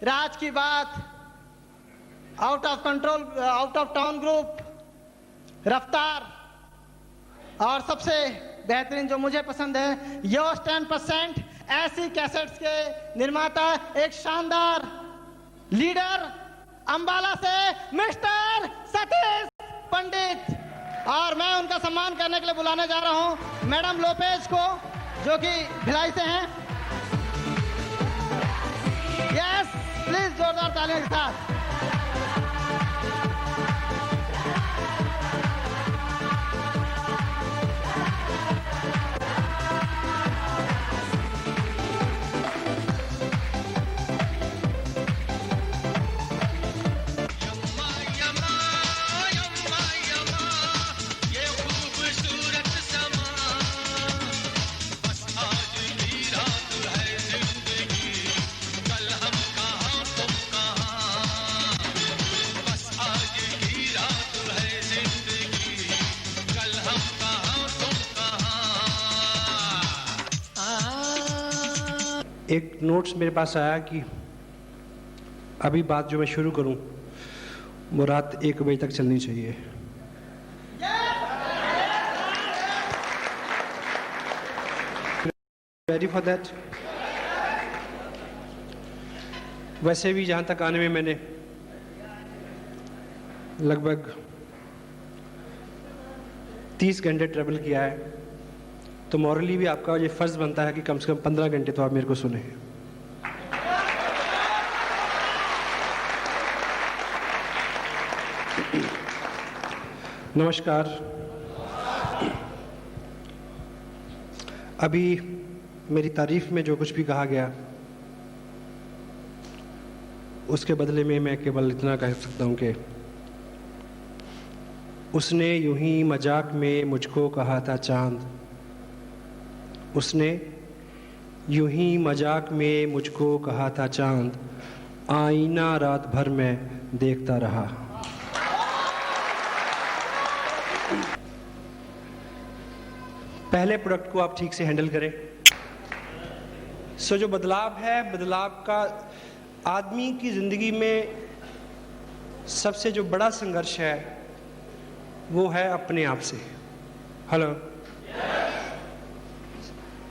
राज की बात, out of control, out of town group, रफ्तार, और सबसे बेहतरीन जो मुझे पसंद है योस 10%, ऐसी कैसेट्स के निर्माता, एक शानदार लीडर अंबाला से मिस्टर सतीश पंडित। और मैं उनका सम्मान करने के लिए बुलाने जा रहा हूं मैडम लोपेज को, जो कि भिलाई से हैं। यस, प्लीज जोरदार तालियों के साथ। एक नोट्स मेरे पास आया कि अभी बात जो मैं शुरू करूं वो रात 1 बजे तक चलनी चाहिए। Ready for that? वैसे भी जहां तक आने में मैंने लगभग 30 घंटे ट्रेवल किया है, तो मॉरली भी आपका ये फर्ज बनता है कि कम से कम 15 घंटे तो आप मेरे को सुने। नमस्कार। अभी मेरी तारीफ में जो कुछ भी कहा गया उसके बदले में मैं केवल इतना कह सकता हूं कि उसने यूं ही मजाक में मुझको कहा था चांद, उसने यूं ही मजाक में मुझको कहा था चांद, आईना रात भर में देखता रहा। पहले प्रोडक्ट को आप ठीक से हैंडल करें। जो बदलाव है, बदलाव का आदमी की जिंदगी में सबसे जो बड़ा संघर्ष है वो है अपने आप से। हेलो,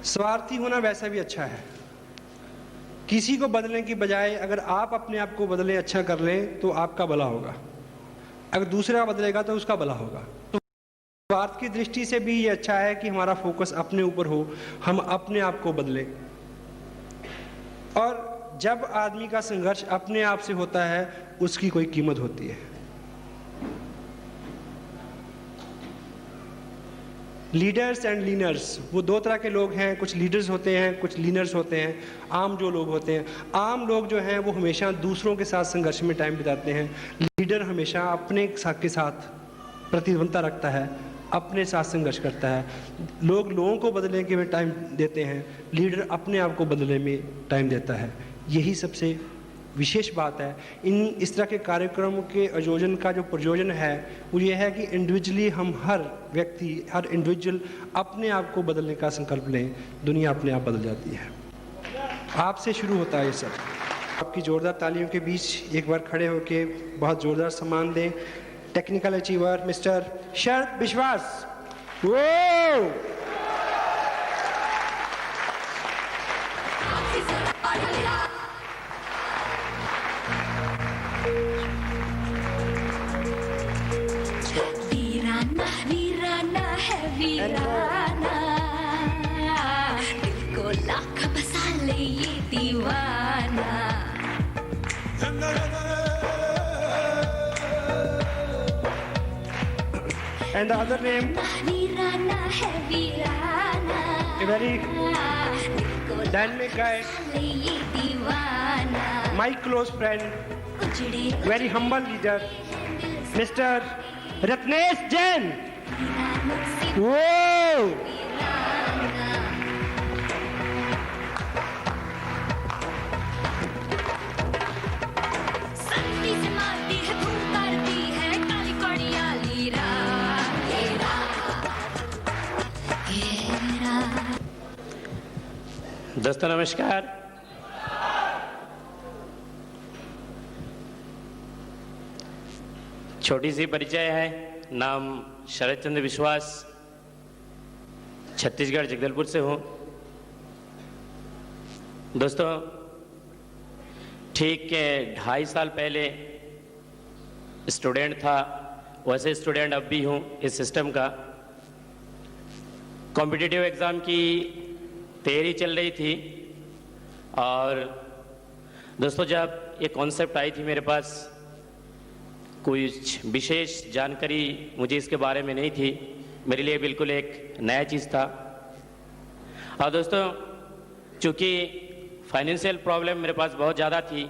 स्वार्थी होना वैसा भी अच्छा है। किसी को बदलने की बजाय अगर आप अपने आप को बदलें, अच्छा कर लें, तो आपका भला होगा। अगर दूसरा बदलेगा तो उसका भला होगा। तो स्वार्थ की दृष्टि से भी ये अच्छा है कि हमारा फोकस अपने ऊपर हो, हम अपने आप को बदलें। और जब आदमी का संघर्ष अपने आप से होता है उसकी कोई कीमत होती है। लीडर्स एंड लीनर्स, वो दो तरह के लोग हैं। कुछ लीडर्स होते हैं, कुछ लीनर्स होते हैं। आम जो लोग होते हैं, आम लोग जो हैं वो हमेशा दूसरों के साथ संघर्ष में टाइम बिताते हैं। लीडर हमेशा अपने के साथ प्रतिबद्धता रखता है, अपने साथ संघर्ष करता है। लोगों को बदलने के में टाइम देते हैं, लीडर अपने आप को बदलने में टाइम देता है। यही सबसे विशेष बात है इस तरह के कार्यक्रमों के आयोजन का। जो प्रयोजन है वो ये है कि इंडिविजुअली हम हर व्यक्ति, हर इंडिविजुअल अपने आप को बदलने का संकल्प लें, दुनिया अपने आप बदल जाती है। आपसे शुरू होता है ये सब। आपकी जोरदार तालियों के बीच एक बार खड़े होके बहुत जोरदार सम्मान दें टेक्निकल अचीवर मिस्टर शरद विश्वास। वो वीराना, दिल को लाख बसा ले ये दीवाना। And the other name, वीराना है वीराना, a very dynamic guy, ये दीवाना, my close friend, very humble leader, Mr. Ratnesh Jain. वो दोस्तों नमस्कार। छोटी सी परिचय है। नाम शरद चंद्र विश्वास, छत्तीसगढ़ जगदलपुर से हूँ। दोस्तों, ठीक 2.5 साल पहले स्टूडेंट था, वैसे स्टूडेंट अब भी हूँ इस सिस्टम का। कॉम्पिटिटिव एग्ज़ाम की तैयारी चल रही थी और दोस्तों जब ये कॉन्सेप्ट आई थी मेरे पास, कुछ विशेष जानकारी मुझे इसके बारे में नहीं थी, मेरे लिए बिल्कुल एक नया चीज़ था। और दोस्तों, चूँकि फाइनेंशियल प्रॉब्लम मेरे पास बहुत ज़्यादा थी,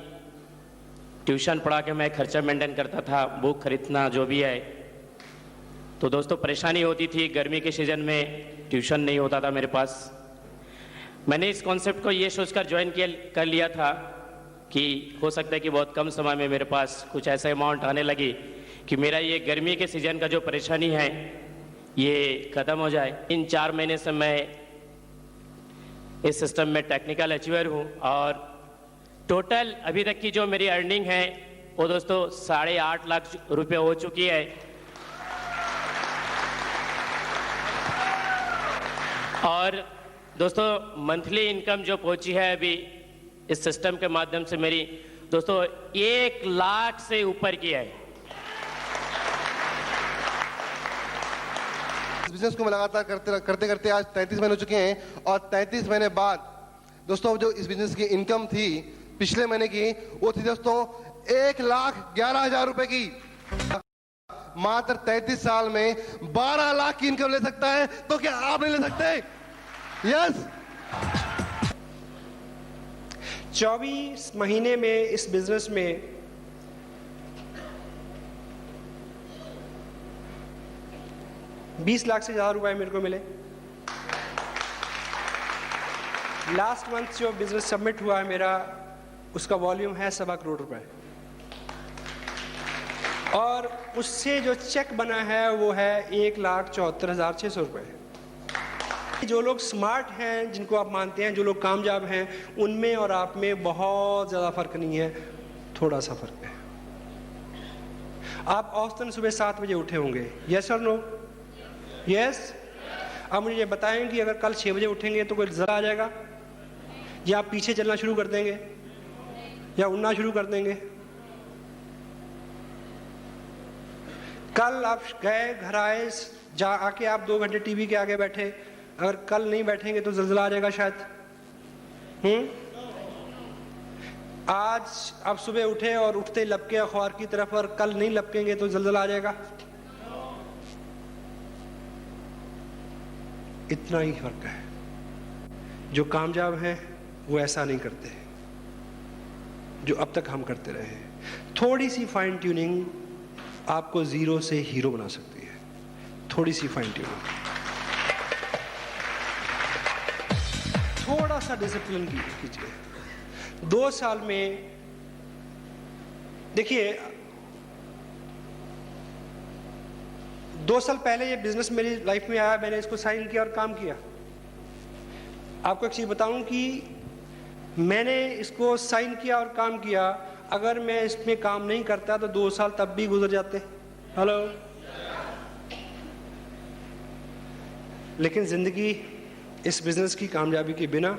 ट्यूशन पढ़ा के मैं खर्चा मेंटेन करता था, बुक खरीदना जो भी है, तो दोस्तों परेशानी होती थी। गर्मी के सीज़न में ट्यूशन नहीं होता था मेरे पास। मैंने इस कॉन्सेप्ट को ये सोचकर ज्वाइन कर लिया था कि हो सकता है कि बहुत कम समय में मेरे पास कुछ ऐसा अमाउंट आने लगी कि मेरा ये गर्मी के सीज़न का जो परेशानी है ये ख़त्म हो जाए। इन 4 महीने से मैं इस सिस्टम में टेक्निकल अचीवर हूँ और टोटल अभी तक की जो मेरी अर्निंग है वो दोस्तों 8.5 लाख रुपए हो चुकी है। और दोस्तों मंथली इनकम जो पहुंची है अभी इस सिस्टम के माध्यम से मेरी दोस्तों 1 लाख से ऊपर की है। इस बिजनेस को मैं लगातार करते करते आज 33 महीने हो चुके हैं और 33 महीने बाद दोस्तों जो इस बिजनेस की इनकम थी पिछले महीने की, वो थी दोस्तों 1,11,000 रुपए की। मात्र 33 साल में 12 लाख की इनकम ले सकता है, तो क्या आप नहीं ले सकते? यस। 24 महीने में इस बिजनेस में $20 लाख से ज्यादा रुपए मेरे को मिले। लास्ट मंथ जो बिजनेस सबमिट हुआ है मेरा, उसका वॉल्यूम है 1.25 करोड़ रुपए और उससे जो चेक बना है वो है 1,74,600 रुपए। जो लोग स्मार्ट हैं, जिनको आप मानते हैं, जो लोग कामयाब हैं, उनमें और आप में बहुत ज़्यादा फर्क नहीं है, थोड़ा सा फर्क है। आप औसतन सुबह 7 बजे उठे होंगे, यस और नो? यस। अब मुझे ये बताएं कि अगर कल 6 बजे उठेंगे तो कोई रिजल्ट आ जाएगा, या आप पीछे चलना शुरू कर देंगे, या उड़ना शुरू कर देंगे? कल आप गए, घर आए, आके आप 2 घंटे टीवी के आगे बैठे, अगर कल नहीं बैठेंगे तो ज़लज़ला आ जाएगा शायद। आज आप सुबह उठे और उठते लपके अखबार की तरफ, और कल नहीं लपकेंगे तो ज़लज़ला आ जाएगा। इतना ही फर्क है। जो कामयाब हैं वो ऐसा नहीं करते जो अब तक हम करते रहे हैं। थोड़ी सी फाइन ट्यूनिंग आपको जीरो से हीरो बना सकती है, थोड़ी सी फाइन ट्यूनिंग, थोड़ा सा डिसिप्लिन कीजिए। 2 साल में देखिए, 2 साल पहले ये बिजनेस मेरी लाइफ में आया, मैंने इसको साइन किया और काम किया। आपको एक चीज बताऊं कि मैंने इसको साइन किया और काम किया, अगर मैं इसमें काम नहीं करता तो 2 साल तब भी गुजर जाते। हेलो। लेकिन जिंदगी इस बिजनेस की कामयाबी के बिना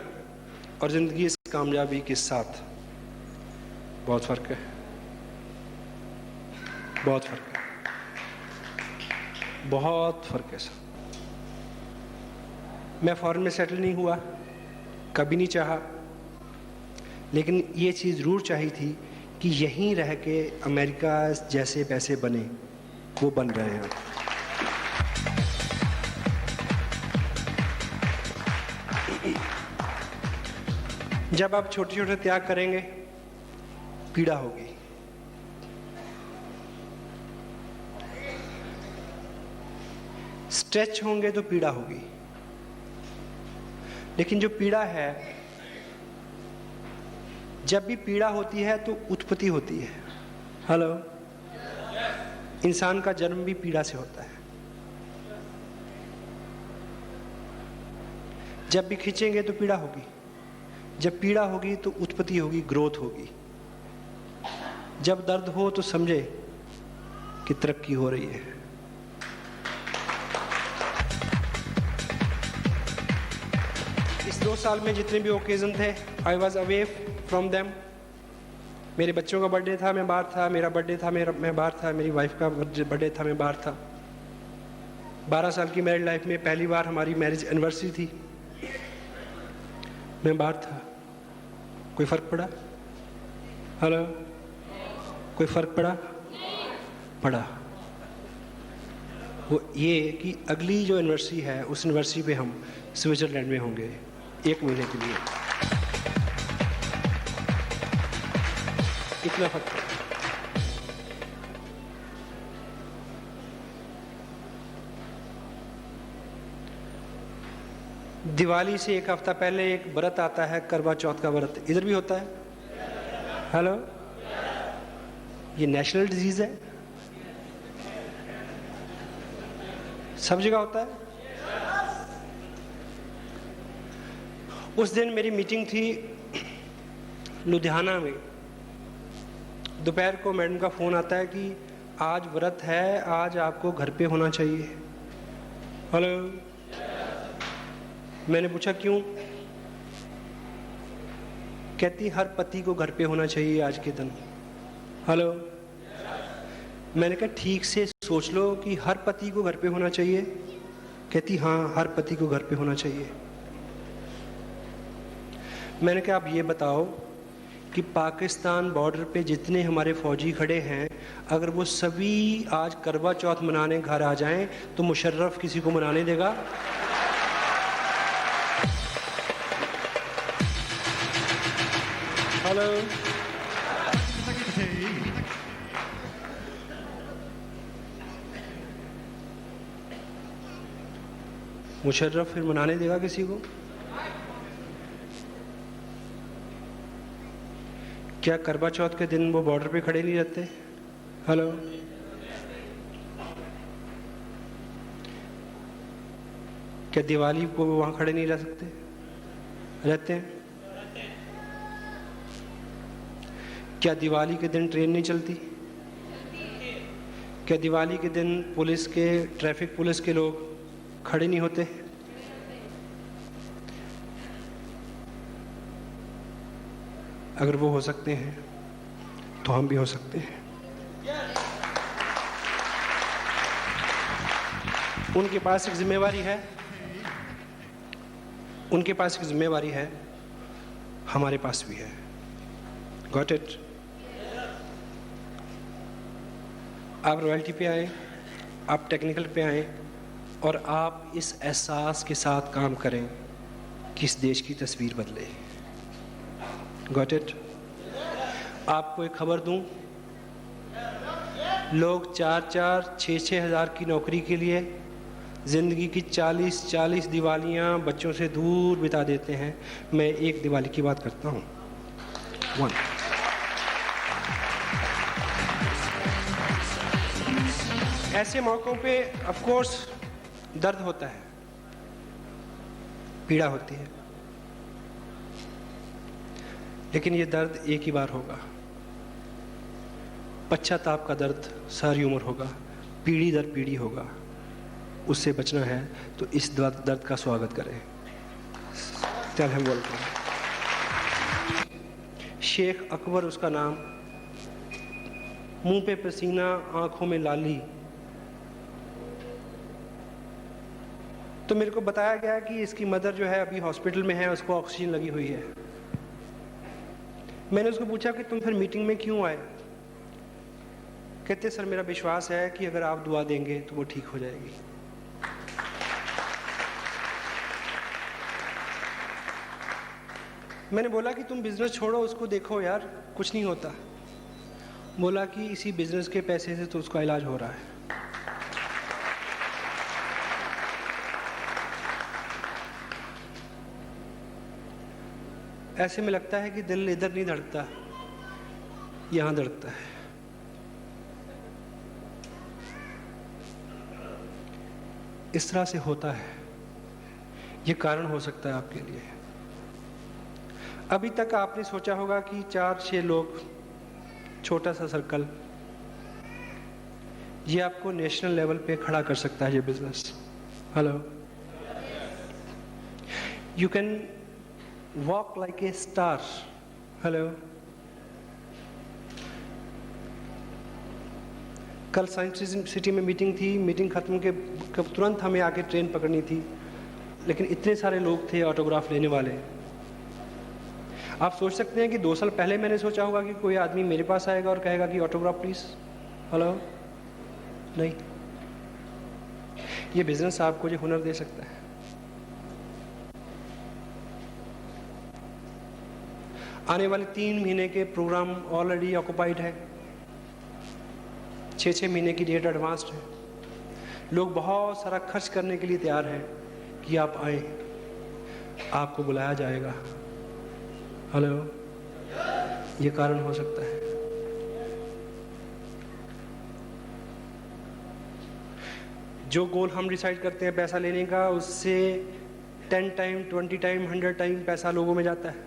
और जिंदगी इस कामयाबी के साथ बहुत फर्क है, बहुत फर्क है, बहुत फर्क है सर। मैं फॉरेन में सेटल नहीं हुआ, कभी नहीं चाहा, लेकिन ये चीज़ जरूर चाहिए थी कि यहीं रह के अमेरिका जैसे पैसे बने, वो बन रहे हैं। जब आप छोटे छोटे त्याग करेंगे, पीड़ा होगी। स्ट्रेच होंगे तो पीड़ा होगी, लेकिन जो पीड़ा है, जब भी पीड़ा होती है तो उत्पत्ति होती है। हेलो। इंसान का जन्म भी पीड़ा से होता है। जब भी खींचेंगे तो पीड़ा होगी, जब पीड़ा होगी तो उत्पत्ति होगी, ग्रोथ होगी। जब दर्द हो तो समझे कि तरक्की हो रही है। इस 2 साल में जितने भी ओकेजन थे, I was away from them. मेरे बच्चों का बर्थडे था, मैं बाहर था। मेरा बर्थडे था, मैं बाहर था। मेरी वाइफ का बर्थडे था, मैं बाहर था। 12 साल की मैरिड लाइफ में पहली बार हमारी मैरिज एनिवर्सरी थी, मैं बाहर था। कोई फर्क पड़ा? हेलो, कोई फर्क पड़ा? पड़ा। वो ये कि अगली जो एनिवर्सरी है, उस एनिवर्सरी पे हम स्विट्जरलैंड में होंगे 1 महीने के लिए। इतना फर्क पड़ा। दिवाली से 1 हफ्ता पहले एक व्रत आता है, करवा चौथ का व्रत। इधर भी होता है। हेलो, ये नेशनल डिजीज है, सब जगह होता है। उस दिन मेरी मीटिंग थी लुधियाना में। दोपहर को मैडम का फोन आता है कि आज व्रत है, आज आपको घर पे होना चाहिए। हेलो, मैंने पूछा क्यों? कहती हर पति को घर पे होना चाहिए आज के दिन। हेलो, मैंने कहा ठीक से सोच लो कि हर पति को घर पे होना चाहिए। कहती हाँ, हर पति को घर पे होना चाहिए। मैंने कहा आप ये बताओ कि पाकिस्तान बॉर्डर पे जितने हमारे फौजी खड़े हैं, अगर वो सभी आज करवा चौथ मनाने घर आ जाएं तो मुशर्रफ किसी को मनाने देगा? हेलो, मुशर्रफ फिर मनाने देगा किसी को? क्या करवा चौथ के दिन वो बॉर्डर पे खड़े नहीं रहते? हेलो, क्या दिवाली को वहां खड़े नहीं रह सकते? रहते हैं। क्या दिवाली के दिन ट्रेन नहीं चलती? क्या दिवाली के दिन पुलिस के, ट्रैफिक पुलिस के लोग खड़े नहीं होते? अगर वो हो सकते हैं तो हम भी हो सकते हैं। उनके पास एक जिम्मेवारी है, उनके पास एक जिम्मेवारी है, हमारे पास भी है। Got it? आप रॉयल्टी पे आए, आप टेक्निकल पे आए और आप इस एहसास के साथ काम करें कि इस देश की तस्वीर बदले। Got it? आपको एक खबर दूं, लोग 4-4, 6-6 हज़ार की नौकरी के लिए ज़िंदगी की 40-40 दिवालियां बच्चों से दूर बिता देते हैं। मैं एक दिवाली की बात करता हूं। 1 ऐसे मौक़ों पे ऑफ कोर्स दर्द होता है, पीड़ा होती है, लेकिन ये दर्द एक ही बार होगा। पश्चाताप का दर्द सारी उम्र होगा, पीढ़ी दर पीढ़ी होगा। उससे बचना है तो इस दर्द का स्वागत करें। चल हम बोलते हैं। शेख अकबर उसका नाम, मुंह पे पसीना, आंखों में लाली। तो मेरे को बताया गया कि इसकी मदर जो है अभी हॉस्पिटल में है, उसको ऑक्सीजन लगी हुई है। मैंने उसको पूछा कि तुम फिर मीटिंग में क्यों आए? कहते सर मेरा विश्वास है कि अगर आप दुआ देंगे तो वो ठीक हो जाएगी। मैंने बोला कि तुम बिजनेस छोड़ो, उसको देखो यार, कुछ नहीं होता। बोला कि इसी बिजनेस के पैसे से तो उसका इलाज हो रहा है। ऐसे में लगता है कि दिल इधर नहीं धड़कता, यहां धड़कता है। इस तरह से होता है। ये कारण हो सकता है आपके लिए। अभी तक आपने सोचा होगा कि 4-6 लोग, छोटा सा सर्कल, ये आपको नेशनल लेवल पे खड़ा कर सकता है ये business. Hello, you can walk like a star. Hello, कल साइंस सिटी में मीटिंग थी, मीटिंग खत्म के कब तुरंत हमें आके ट्रेन पकड़नी थी, लेकिन इतने सारे लोग थे ऑटोग्राफ लेने वाले। आप सोच सकते हैं कि 2 साल पहले मैंने सोचा होगा कि कोई आदमी मेरे पास आएगा और कहेगा कि ऑटोग्राफ प्लीज। हेलो, नहीं। ये बिजनेस आपको जो हुनर दे सकता है। आने वाले 3 महीने के प्रोग्राम ऑलरेडी ऑक्युपाइड है, 6-6 महीने की डेट एडवांस्ड है। लोग बहुत सारा खर्च करने के लिए तैयार हैं कि आप आए, आपको बुलाया जाएगा। हेलो, ये कारण हो सकता है। जो गोल हम डिसाइड करते हैं पैसा लेने का, उससे 10 टाइम, 20 टाइम, 100 टाइम पैसा लोगों में जाता है।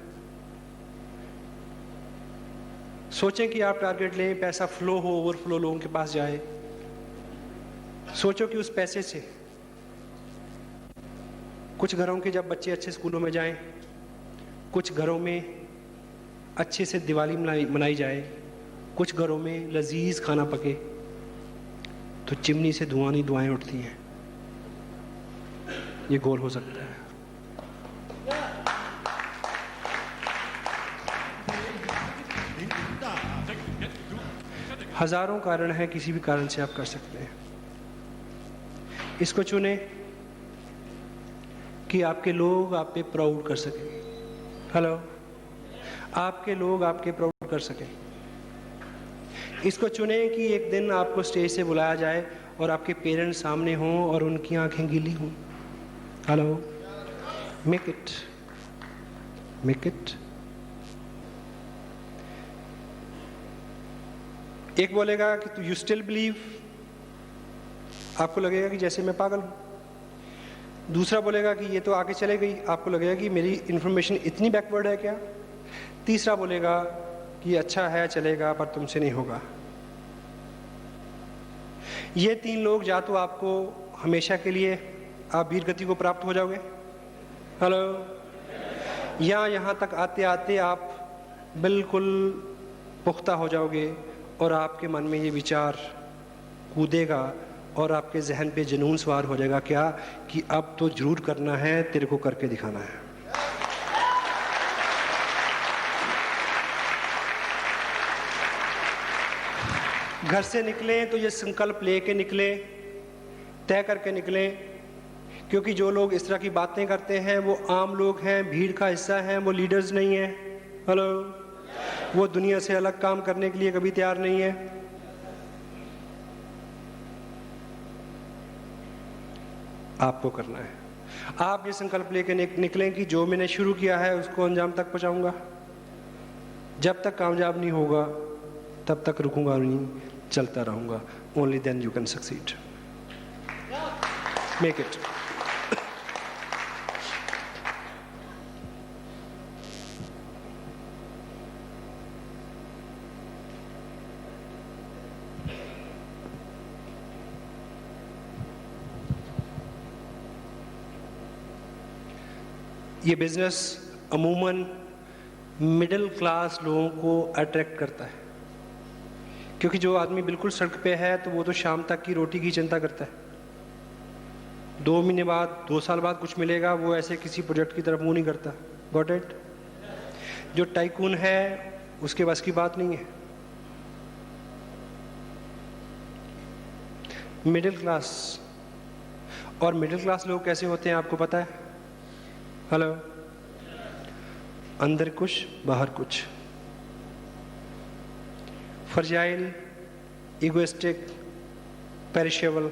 सोचें कि आप टारगेट लें, पैसा फ्लो हो, ओवरफ्लो लोगों के पास जाए। सोचो कि उस पैसे से कुछ घरों के जब बच्चे अच्छे स्कूलों में जाएं, कुछ घरों में अच्छे से दिवाली मनाई जाए, कुछ घरों में लजीज खाना पके, तो चिमनी से धुआं नहीं धुआएं उठती हैं। ये गोल हो सकता है। हजारों कारण हैं, किसी भी कारण से आप कर सकते हैं। इसको चुने कि आपके लोग आप पे प्राउड कर सकें। हेलो, आपके लोग आपके प्राउड कर सकें। इसको चुने कि एक दिन आपको स्टेज से बुलाया जाए और आपके पेरेंट्स सामने हों और उनकी आंखें गीली हों। Hello, make it, make it. एक बोलेगा कि तू यू स्टिल बिलीव, आपको लगेगा कि जैसे मैं पागल हूं। दूसरा बोलेगा कि ये तो आगे चले गई, आपको लगेगा कि मेरी इंफॉर्मेशन इतनी बैकवर्ड है क्या। तीसरा बोलेगा कि अच्छा है, चलेगा, पर तुमसे नहीं होगा। ये 3 लोग, या तो आपको हमेशा के लिए आप वीर गति को प्राप्त हो जाओगे। हेलो, या यहाँ तक आते आते आप बिल्कुल पुख्ता हो जाओगे और आपके मन में ये विचार कूदेगा और आपके जहन पे जुनून सवार हो जाएगा, क्या कि अब तो जरूर करना है, तेरे को करके दिखाना है। घर से निकलें तो ये संकल्प लेके निकलें, तय करके निकलें, क्योंकि जो लोग इस तरह की बातें करते हैं वो आम लोग हैं, भीड़ का हिस्सा हैं, वो लीडर्स नहीं हैं। हेलो, वो दुनिया से अलग काम करने के लिए कभी तैयार नहीं है। आपको करना है। आप ये संकल्प लेके निकलें कि जो मैंने शुरू किया है उसको अंजाम तक पहुंचाऊंगा। जब तक कामयाब नहीं होगा तब तक रुकूंगा नहीं, चलता रहूंगा। Only then you can succeed. Make it. ये बिजनेस अमूमन मिडिल क्लास लोगों को अट्रैक्ट करता है, क्योंकि जो आदमी बिल्कुल सड़क पे है तो वो तो शाम तक की रोटी की चिंता करता है। 2 महीने बाद, 2 साल बाद कुछ मिलेगा, वो ऐसे किसी प्रोजेक्ट की तरफ मुंह नहीं करता। Got it? जो टाइकून है उसके बस की बात नहीं है। मिडिल क्लास, और मिडिल क्लास लोग कैसे होते हैं आपको पता है? हेलो, अंदर कुछ बाहर कुछ, फ्रजाइल, इगोइस्टिक, पेरिशेबल।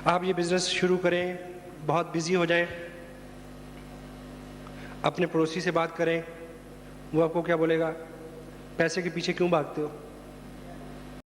आप ये बिजनेस शुरू करें, बहुत बिजी हो जाएं, अपने पड़ोसी से बात करें, वो आपको क्या बोलेगा? पैसे के पीछे क्यों भागते हो?